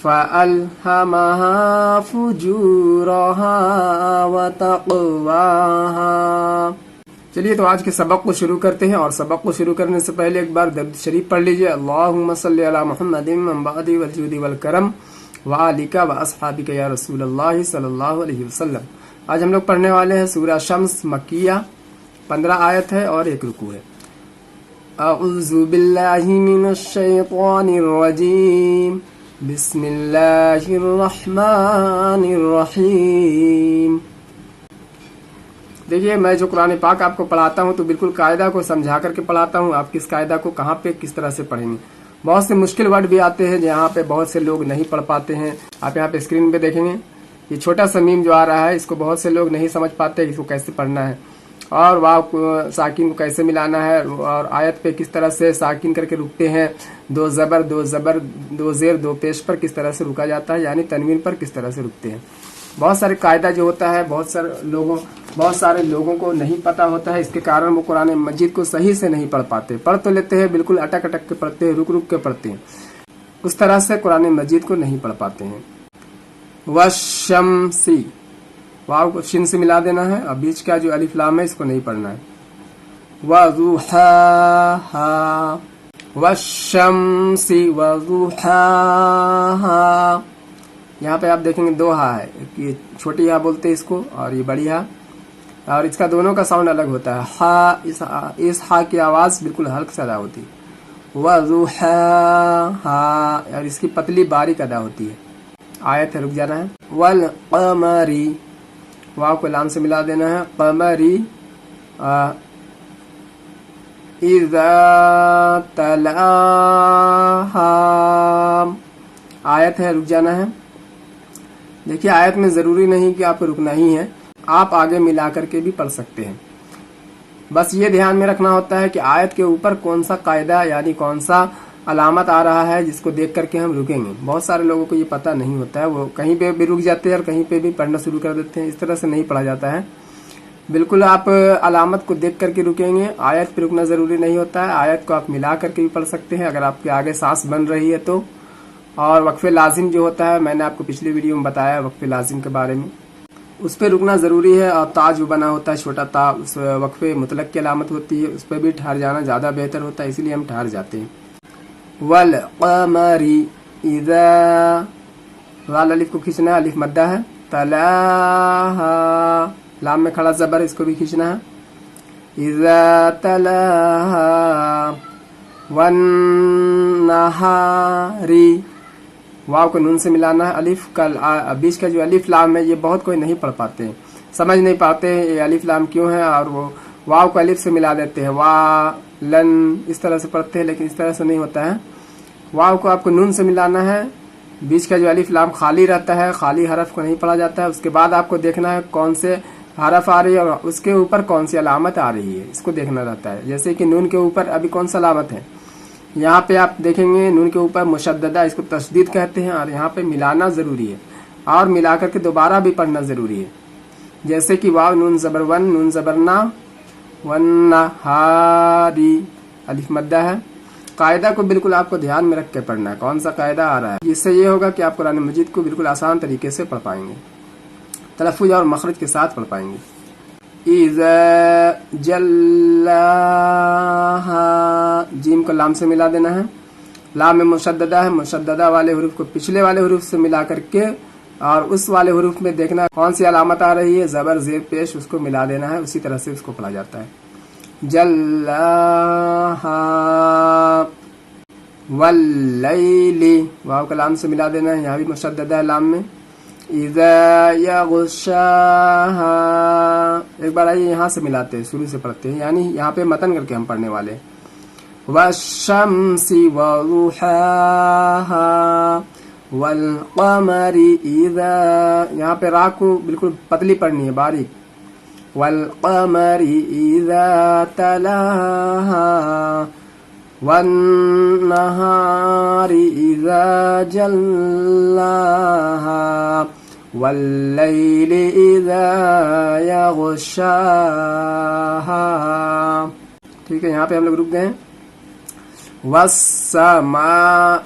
فَأَلْهَمَهَا فُجُورَهَا وَتَقْوَاهَا۔ چلیے تو آج کے سبق کو شروع کرتے ہیں، اور سبق کو شروع کرنے سے پہلے ایک بار درود شریف پڑھ لیجئے۔ اللہم صلی علی محمد من بعد والجود والکرم وآلک واصحابک یا رسول اللہ صلی اللہ علیہ وسلم۔ آج ہم لوگ پڑھنے والے ہیں سورہ شمس مکیہ، 15 آیت ہے اور 1 رکوع ہے۔ اعوذ باللہ من الشیطان الرجیم، بسم اللہ الرحمن الرحیم۔ دیکھیے، میں جو قرآن پاک آپ کو پڑھاتا ہوں تو بالکل قاعدہ کو سمجھا کر کے پڑھاتا ہوں، آپ کس قاعدہ کو کہاں پہ کس طرح سے پڑھیں گے۔ بہت سے مشکل ورڈ بھی آتے ہیں جہاں پہ بہت سے لوگ نہیں پڑھ پاتے ہیں۔ آپ یہاں پہ اسکرین پہ دیکھیں گے، یہ چھوٹا سا میم جو آ رہا ہے، اس کو بہت سے لوگ نہیں سمجھ پاتے اس کو کیسے پڑھنا ہے، اور واو کو ساکن کو کیسے ملانا ہے، اور آیت پہ کس طرح سے ساکن کر کے رکتے ہیں، 2 زبر 2 زیر 2 پیش پر کس طرح سے رکا جاتا ہے، یعنی تنوین پر کس طرح سے رکتے ہیں۔ بہت سارے قاعدہ جو ہوتا ہے بہت سارے لوگوں کو نہیں پتا ہوتا ہے، اس کے کارن وہ قرآن مجید کو صحیح سے نہیں پڑھ پاتے، پڑھ تو لیتے ہیں، بالکل اٹک اٹک کے پڑھتے ہیں، رک رک کے پڑھتے ہیں، اس طرح سے قرآن مجید کو نہیں پڑھ پاتے ہیں۔ والشمسی، واو کو شن سے ملا دینا ہے، اور بیچ کا جو الف لام ہے اس کو نہیں پڑھنا ہے۔ وضحاہا، والشمسی وضحاہا، یہاں پہ آپ دیکھیں گے 2 ہا ہے، یہ چھوٹی ہا بولتے ہیں اس کو، اور یہ بڑی ہا، اور اس کا دونوں کا ساؤنڈ الگ ہوتا ہے۔ ہا، اس ہا کی آواز بالکل ہلک سے ادا ہوتی ہے، وضحاہا، اور اس کی پتلی باریک ادا ہوتی ہے۔ آیت ہے، رک جانا ہے۔ والقمری، واو کو لام سے ملا دینا ہے، قمری، اذا تلاہا، آیت ہے، رک جانا ہے۔ دیکھیے، آیت میں ضروری نہیں کہ آپ کو رکنا ہی ہے، آپ آگے ملا کر کے بھی پڑھ سکتے ہیں، بس یہ دھیان میں رکھنا ہوتا ہے کہ آیت کے اوپر کون سا قاعدہ یعنی کون سا علامت آ رہا ہے جس کو دیکھ کر کے ہم رکیں گے۔ بہت سارے لوگوں کو یہ پتہ نہیں ہوتا ہے، وہ کہیں پہ بھی رک جاتے ہیں اور کہیں پہ بھی پڑھنا شروع کر دیتے ہیں، اس طرح سے نہیں پڑھا جاتا ہے۔ بالکل آپ علامت کو دیکھ کر کے رکیں گے، آیت پہ رکنا ضروری نہیں ہوتا ہے، آیت کو آپ ملا کر کے بھی پڑھ سکتے ہیں اگر آپ کے آگے سانس بن رہی ہے تو۔ اور وقف لازم جو ہوتا ہے، میں نے آپ کو پچھلی ویڈیو میں بتایا وقف لازم کے بارے میں، اس پہ رکنا ضروری ہے، اور تا جو بنا ہوتا ہے چھوٹا تا، اس وقف مطلق کی علامت ہوتی ہے، اس پہ بھی ٹھہر جانا زیادہ بہتر ہوتا ہے، اسی لیے ہم ٹھہر جاتے ہیں۔ والقمر اذا، وال الف کو کھینچنا ہے، الف مدہ ہے، تلاہا، لام میں کھڑا زبر، اس کو بھی کھینچنا ہے، اذا تلاہا، والنہاری، واو کو نون سے ملانا ہے، الف کا بیچ کا جو الف لام ہے یہ بہت کوئی نہیں پڑھ پاتے ہیں، سمجھ نہیں پاتے یہ الف لام کیوں ہے، اور وہ واو کو الف سے ملا دیتے ہیں، وا لن اس طرح سے پڑھتے ہیں، لیکن اس طرح سے نہیں ہوتا ہے۔ واو کو آپ کو نون سے ملانا ہے، بیچ کا جو الف لام خالی رہتا ہے، خالی حرف کو نہیں پڑھا جاتا ہے، اس کے بعد آپ کو دیکھنا ہے کون سے حرف آ رہی ہے اور اس کے اوپر کون سی علامت آ رہی ہے، اس کو دیکھنا رہتا ہے۔ جیسے کہ نون کے اوپر ابھی کون سا علامت ہے، یہاں پہ آپ دیکھیں گے نون کے اوپر مشددہ، اس کو تشدید کہتے ہیں، اور یہاں پہ ملانا ضروری ہے، اور ملا کر کے دوبارہ بھی پڑھنا ضروری ہے۔ جیسے کہ واو نون زبر 1 نون زبر نا، والنہاری، الف مدہ ہے۔ قاعدہ کو بالکل آپ کو دھیان میں رکھ کے پڑھنا ہے، کون سا قاعدہ آ رہا ہے، جس سے یہ ہوگا کہ آپ قرآن مجید کو بالکل آسان طریقے سے پڑھ پائیں گے، تلفظ اور مخرج کے ساتھ پڑھ پائیں گے۔ اذا جلاہا، جیم کو لام سے ملا دینا ہے، لام میں مشددہ ہے، مشددہ والے حروف کو پچھلے والے حروف سے ملا کر کے، اور اس والے حروف میں دیکھنا کون سی علامت آ رہی ہے، زبر زیر پیش، اس کو ملا دینا ہے، اسی طرح سے اس کو پڑھا جاتا ہے۔ جلاہا، واللیل، واو کا لام سے ملا دینا ہے، یہاں بھی مشددہ ہے لام میں۔ اذا یغشاہا، ایک بار آئیے یہاں سے ملاتے ہیں، شروع سے پڑھتے ہیں، یعنی یہاں پہ متن کر کے ہم پڑھنے والے۔ والشمس وضحاہا، والقمر اذا، یہاں پہ را کو بالکل پتلی پڑھنی ہے، باریک۔ والقمر اذا تلاہا، والنہار اذا جلاہا، واللیل اذا یغشاہا۔ ٹھیک ہے، یہاں پہ ہم لوگ رک گئے ہیں۔ والسماء،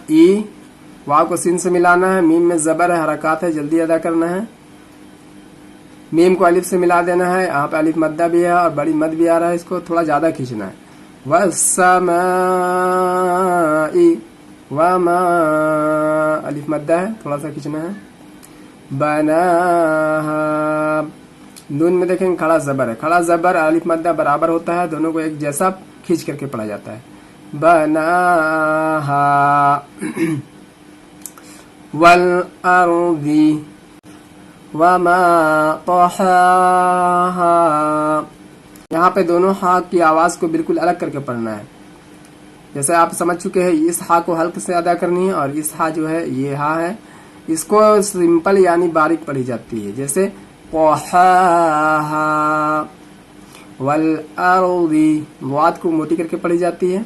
واو को सीन से मिलाना है, मीम में जबर है, हरकत है, जल्दी अदा करना है। मीम को अलिफ से मिला देना है, यहाँ पे अलिफ मद्दा भी है और बड़ी मद भी आ रहा है, इसको थोड़ा ज्यादा खींचना है। वस्समाई, वमा अलिफ मद्दा है, थोड़ा सा खींचना है। बनाहा, नून में देखेंगे खड़ा जबर है, खड़ा जबर अलिफ मद्दा बराबर होता है, दोनों को एक जैसा खींच करके पढ़ा जाता है। बनाहा वल अर्दी वमा तहाहा, यहाँ पे दोनों हा की आवाज को बिल्कुल अलग करके पढ़ना है। जैसे आप समझ चुके हैं, इस हा को हल्क से अदा करनी है और इस हा जो है ये हा है, इसको सिंपल यानी बारीक पढ़ी जाती है। जैसे तहाहा वल अर्दी, वाद को मोटी करके पढ़ी जाती है।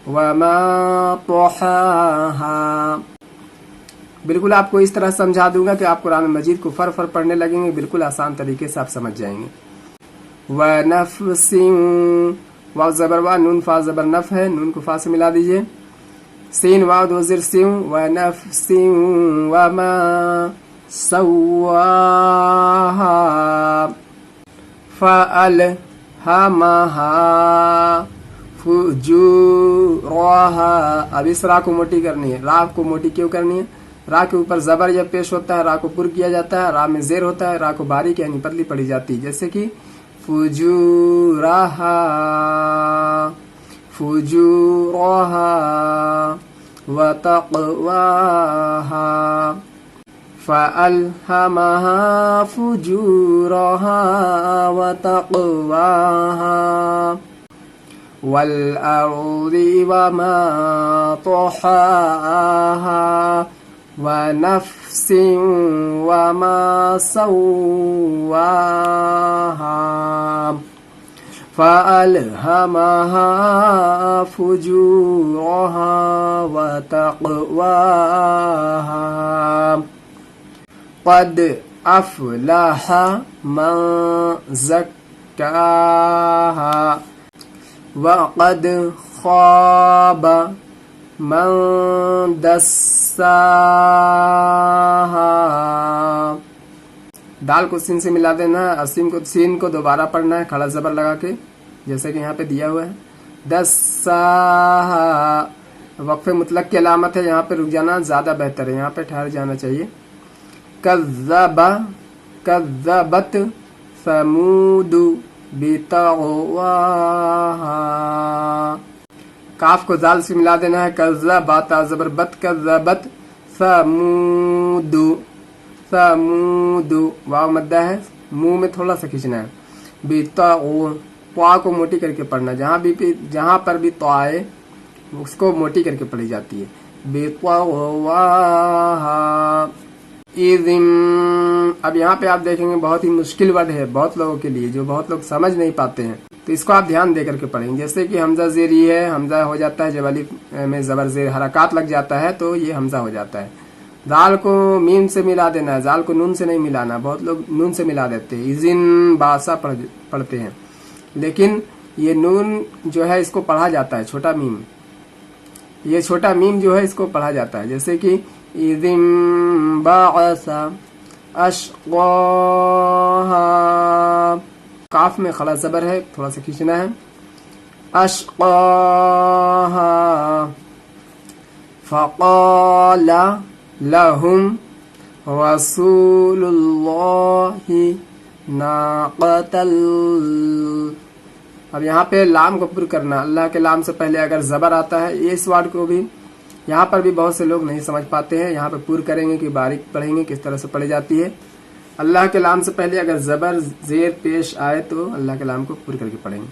वमा तहाहा, बिल्कुल आपको इस तरह समझा दूंगा कि आप कुरान मजीद को फर पढ़ने लगेंगे, बिल्कुल आसान तरीके से आप समझ जाएंगे। वनफ़सिन, वाव जबर वा, नून फा जबर नफ है, नून को फा से मिला दीजिए। सीन वाव दो ज़िर सिन, वनफ़सिन वमा सव्वाहा फ़अल्हमहा फुजूरहा। अब इस रा को मोटी करनी है। रा को मोटी क्यों करनी है? रा के ऊपर जबर जब पेश होता है, रा को पुर किया जाता है, रा में जेर होता है, रा को बारीक यानी पतली पड़ी जाती है। जैसे कि फुजूरहा, फुजूरहा व तक़वाहा फ़अल्हमहा फुजूरहा व तक़वाहा वल अर्दी वमा तहाहा वनफ़सिन वमा सव्वाहा फ़अल्हमहा फुजूरहा व तक़वाहा क़द अफ़लह मन ज़क्काहा वक़द ख़ाब मन दस्साहा। दाल को सीन से मिला देना है और सीन को दोबारा पढ़ना है खड़ा जबर लगा के, जैसे कि यहाँ पे दिया हुआ है। दस्साहा वक्फे मुतलक की अलामत है, यहाँ पे रुक जाना ज्यादा बेहतर है, यहाँ पे ठहर जाना चाहिए। कज़्ज़बा कज़्ज़बत समूदु बितग़वाहा, काफ को जाल से मिला देना है। कज़्ज़बा ता ज़बर बत, कज़्ज़बत समूदु, समूदु वाव मद्दा है, मुंह में थोड़ा सा खींचना है। बितग़, त्वा को मोटी करके पढ़ना, जहाँ पर भी त्वा आए उसको मोटी करके पढ़ी जाती है। बितग़वाहा इज़िम, अब यहाँ पे आप देखेंगे बहुत ही मुश्किल वर्ड है बहुत लोगों के लिए, जो बहुत लोग समझ नहीं पाते हैं, तो इसको आप ध्यान दे करके पढ़ेंगे। जैसे कि हमजा ज़ेरी है, हमजा हो जाता है जब अलिफ में ज़बर ज़ेर हरकत लग जाता है तो ये हमजा हो जाता है। दाल को मीम से मिला देना है, दाल को नून से नहीं मिलाना, बहुत लोग नून से मिला देते हैं, इज़िन बासा पढ़ते हैं, लेकिन ये नून जो है इसको पढ़ा जाता है छोटा मीम, ये छोटा मीम जो है इसको पढ़ा जाता है। जैसे कि इज़िम बाअसा अश्क़ाहा, काफ में खला जबर है, थोड़ा सा खींचना है। अश्क़ाहा फ़क़ाला लहुम रसूलुल्लाहि नाक़तल, अब यहाँ पे लाम को पुर करना, अल्लाह के लाम से पहले अगर जबर आता है, ये इस वर्ड को भी यहाँ पर भी बहुत से लोग नहीं समझ पाते हैं। यहाँ पे पुर करेंगे कि बारीक पढ़ेंगे, किस तरह से पढ़ी जाती है। अल्लाह के लाम से पहले अगर जबर जेर पेश आए तो अल्लाह के लाम को पुर करके पढ़ेंगे।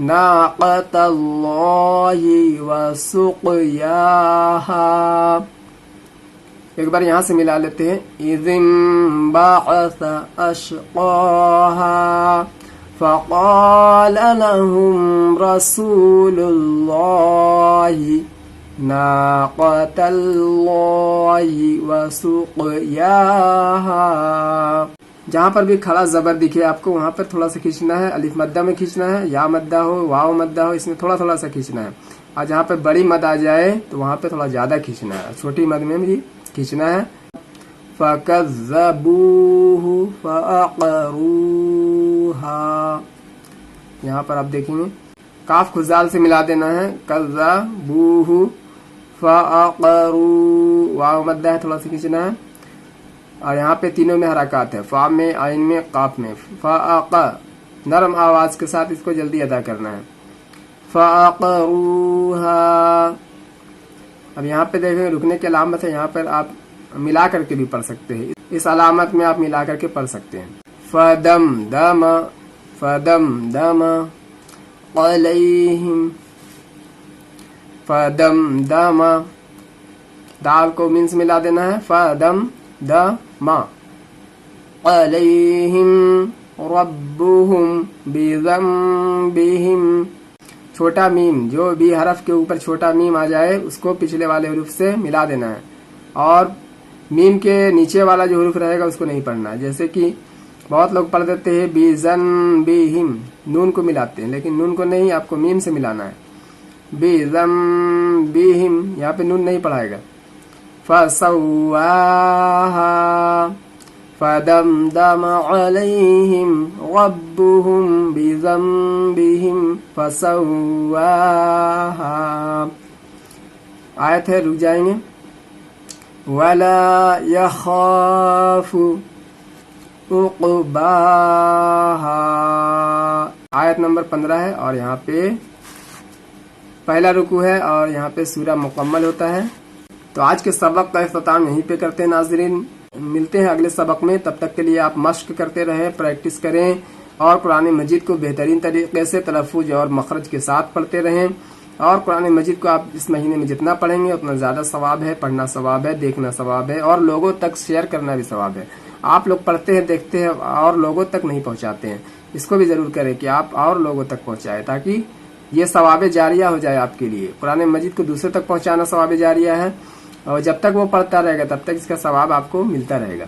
नाक़तल्लाहि व सुक़याहा, एक बार यहाँ से मिला लेते हैं। इज़िम बाअसा अश्क़ाहा फ़क़ाल लहुम रसूलुल्लाहि नाक़तल्लाहि व सुक़याहा जहां पर भी खड़ा जबर दिखे आपको वहां पर थोड़ा सा खींचना है, अलिफ मद्दा में खींचना है, या मद्दा हो वाव मद्दा हो इसमें थोड़ा थोड़ा सा खींचना है। और जहां पर बड़ी मद आ जाए तो वहां पे थोड़ा ज्यादा खींचना है, छोटी मद में भी खींचना है। फकज़्ज़बूहु फअक़रूहा, यहाँ पर आप देखेंगे काफ खुजाल से मिला देना है, कज़्ज़बूहु फअक़रू, वाव मद्दा है थोड़ा सा खींचना है। और यहाँ पे तीनों में हरकत है, फा में, आइन में, काफ में। फअक़, नरम आवाज के साथ इसको जल्दी अदा करना है। फअक़रूहा। अब यहाँ पे देखें रुकने की अलामत है, यहाँ पर आप मिला करके भी पढ़ सकते हैं, इस अलामत में आप मिला करके पढ़ सकते हैं। फदम दम, फदम दम अलैहिम, फदम दम, दाल को मीन से मिला देना है, फदम दम अलैहिम रब्बुहुम बिज़म्बिहिम। छोटा मीम, जो भी हरफ के ऊपर छोटा मीम आ जाए उसको पिछले वाले हुरूफ से मिला देना है, और मीम के नीचे वाला जो हुरूफ रहेगा उसको नहीं पढ़ना है। जैसे कि बहुत लोग पढ़ देते हैं बिज़म्बिहिम, नून को मिलाते हैं, लेकिन नून को नहीं, आपको मीम से मिलाना है। बिज़म्बिहिम, यहाँ पे नून नहीं पढ़ाएगा। फसव्वाहा फदमदम अलैहिम रब्बुहुम बिज़म्बिहिम फसव्वाहा। आयत है, रुक जाएंगे। वला यखाफु उक़बाहा, आयत नंबर 15 है, और यहाँ पे पहला रुकू है और यहाँ पे सूरा मुकम्मल होता है। तो आज के सबक का इख्तिताम यहीं पे करते हैं नाज़रीन, मिलते हैं अगले सबक में। तब तक के लिए आप मश्क करते रहें, प्रैक्टिस करें और कुरान मजीद को बेहतरीन तरीके से तलफ़्फ़ुज़ और मखरज के साथ पढ़ते रहें। और कुरान मजीद को आप इस महीने में जितना पढ़ेंगे उतना ज़्यादा सवाब है, पढ़ना सवाब है, देखना सवाब है, और लोगों तक शेयर करना भी सवाब है। आप लोग पढ़ते हैं, देखते हैं और लोगों तक नहीं पहुँचाते हैं, इसको भी ज़रूर करें कि आप और लोगों तक पहुँचाएं, ताकि ये सवाब जारिया हो जाए आपके लिए। कुरान मजीद को दूसरे तक पहुँचाना सवाब जारिया है, और जब तक वो पढ़ता रहेगा तब तक इसका सवाब आपको मिलता रहेगा।